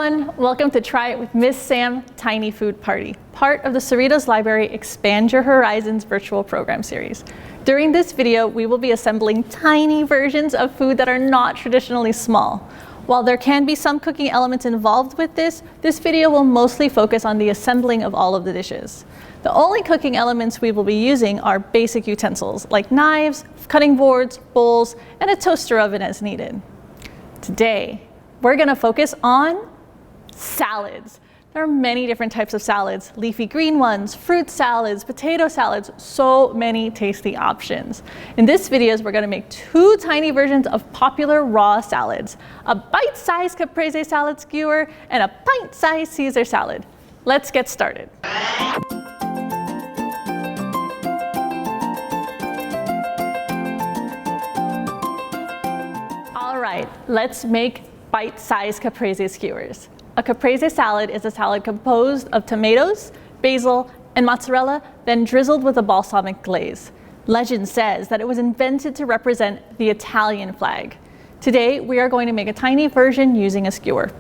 everyone, welcome to Try It with Miss Sam Tiny Food Party, part of the Cerritos Library Expand Your Horizons virtual program series. During this video, we will be assembling tiny versions of food that are not traditionally small. While there can be some cooking elements involved with this video will mostly focus on the assembling of all of the dishes. The only cooking elements we will be using are basic utensils like knives, cutting boards, bowls, and a toaster oven as needed. Today, we're gonna focus on salads. There are many different types of salads, leafy green ones, fruit salads, potato salads, so many tasty options. In this video, we're gonna make two tiny versions of popular raw salads, a bite-sized Caprese salad skewer and a pint-sized Caesar salad. Let's get started. All right, let's make bite-sized Caprese skewers. A Caprese salad is a salad composed of tomatoes, basil, and mozzarella, then drizzled with a balsamic glaze. Legend says that it was invented to represent the Italian flag. Today, we are going to make a tiny version using a skewer.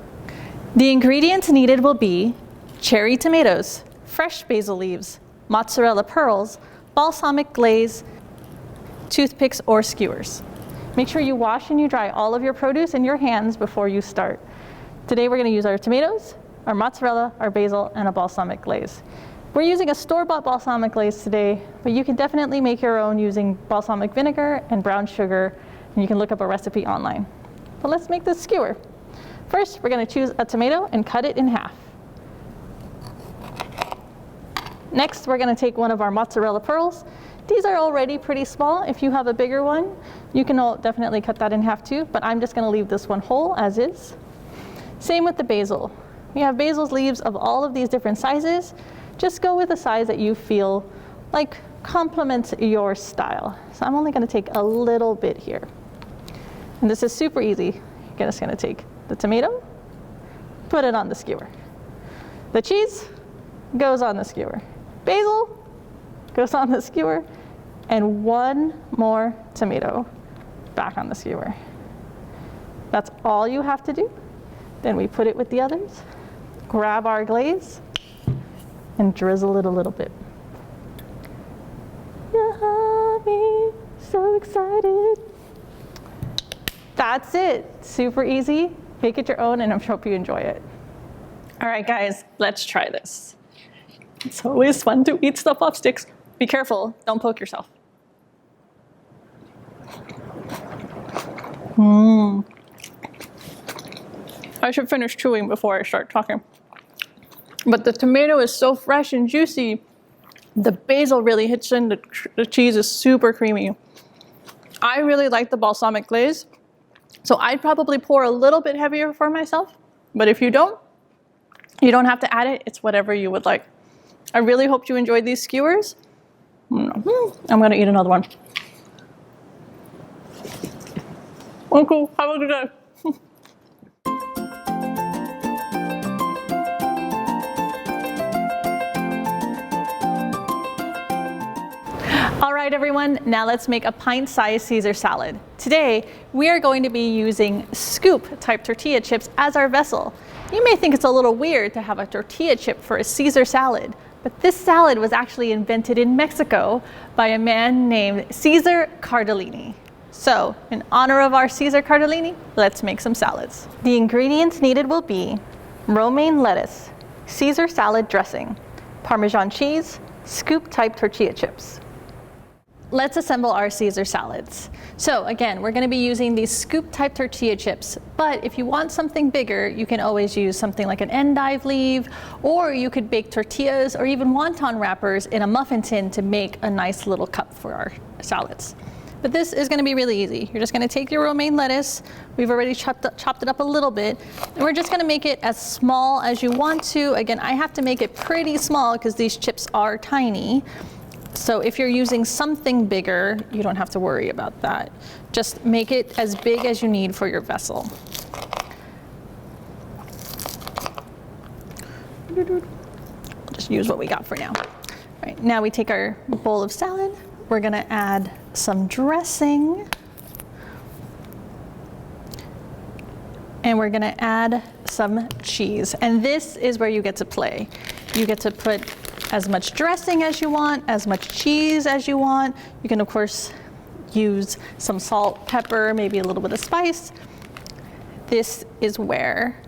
The ingredients needed will be cherry tomatoes, fresh basil leaves, mozzarella pearls, balsamic glaze, toothpicks or skewers. Make sure you wash and you dry all of your produce in your hands before you start. Today we're going to use our tomatoes, our mozzarella, our basil, and a balsamic glaze. We're using a store-bought balsamic glaze today, but you can definitely make your own using balsamic vinegar and brown sugar, and you can look up a recipe online. But let's make this skewer. First, we're going to choose a tomato and cut it in half. Next, we're going to take one of our mozzarella pearls. These are already pretty small. If you have a bigger one, you can definitely cut that in half too, but I'm just going to leave this one whole as is. Same with the basil. We have basil leaves of all of these different sizes. Just go with a size that you feel like complements your style. So I'm only going to take a little bit here. And this is super easy. You're just going to take the tomato, put it on the skewer. The cheese goes on the skewer. Basil goes on the skewer, and one more tomato back on the skewer. That's all you have to do. Then we put it with the others, grab our glaze, and drizzle it a little bit. Yummy, so excited. That's it, super easy. Make it your own, and I hope you enjoy it. All right, guys, let's try this. It's always fun to eat stuff off sticks. Be careful, don't poke yourself. I should finish chewing before I start talking. But the tomato is so fresh and juicy. The basil really hits in, the cheese is super creamy. I really like the balsamic glaze, so I'd probably pour a little bit heavier for myself. But if you don't have to add it, it's whatever you would like. I really hope you enjoyed these skewers. I'm gonna eat another one. Oh, cool. Have a good day. All right, everyone, now let's make a pint-sized Caesar salad. Today, we are going to be using scoop-type tortilla chips as our vessel. You may think it's a little weird to have a tortilla chip for a Caesar salad, but this salad was actually invented in Mexico by a man named Caesar Cardellini. So, in honor of our Caesar Cardellini, let's make some salads. The ingredients needed will be romaine lettuce, Caesar salad dressing, Parmesan cheese, scoop-type tortilla chips. Let's assemble our Caesar salads. So again, we're going to be using these scoop-type tortilla chips, but if you want something bigger, you can always use something like an endive leaf, or you could bake tortillas or even wonton wrappers in a muffin tin to make a nice little cup for our salads. But this is going to be really easy. You're just going to take your romaine lettuce. We've already chopped it up a little bit, and we're just going to make it as small as you want to. Again, I have to make it pretty small because these chips are tiny. So if you're using something bigger, you don't have to worry about that. Just make it as big as you need for your vessel. Just use what we got for now. All right, now we take our bowl of salad. We're gonna add some dressing. And we're gonna add some cheese. And this is where you get to play. You get to put as much dressing as you want, as much cheese as you want. You can, of course, use some salt, pepper, maybe a little bit of spice. This is where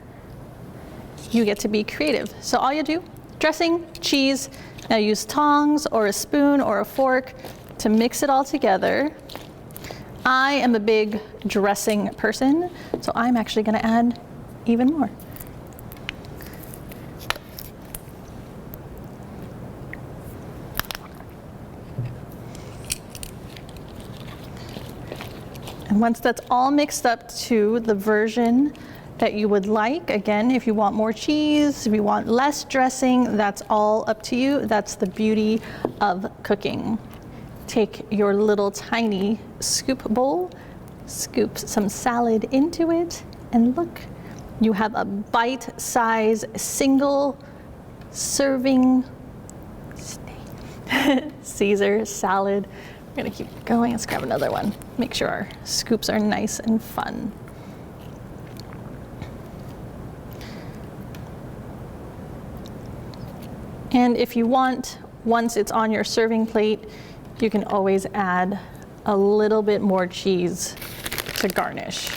you get to be creative. So all you do, dressing, cheese, now use tongs or a spoon or a fork to mix it all together. I am a big dressing person, so I'm actually gonna add even more. And once that's all mixed up to the version that you would like, again, if you want more cheese, if you want less dressing, that's all up to you. That's the beauty of cooking. Take your little tiny scoop bowl, scoop some salad into it, and look, you have a bite-size, single serving Caesar salad. We're gonna keep going. Let's grab another one. Make sure our scoops are nice and fun. And if you want, once it's on your serving plate, you can always add a little bit more cheese to garnish.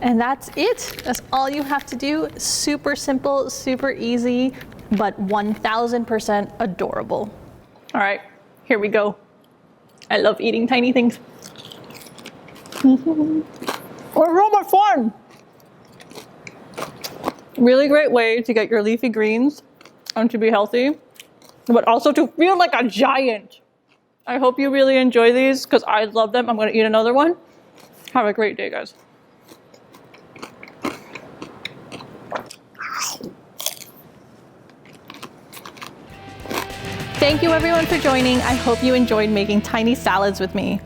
And that's it. That's all you have to do. Super simple, super easy, but 1000% adorable. All right, here we go. I love eating tiny things. It's so much fun. Really great way to get your leafy greens and to be healthy, but also to feel like a giant. I hope you really enjoy these because I love them. I'm gonna eat another one. Have a great day, guys. Thank you everyone for joining. I hope you enjoyed making tiny salads with me.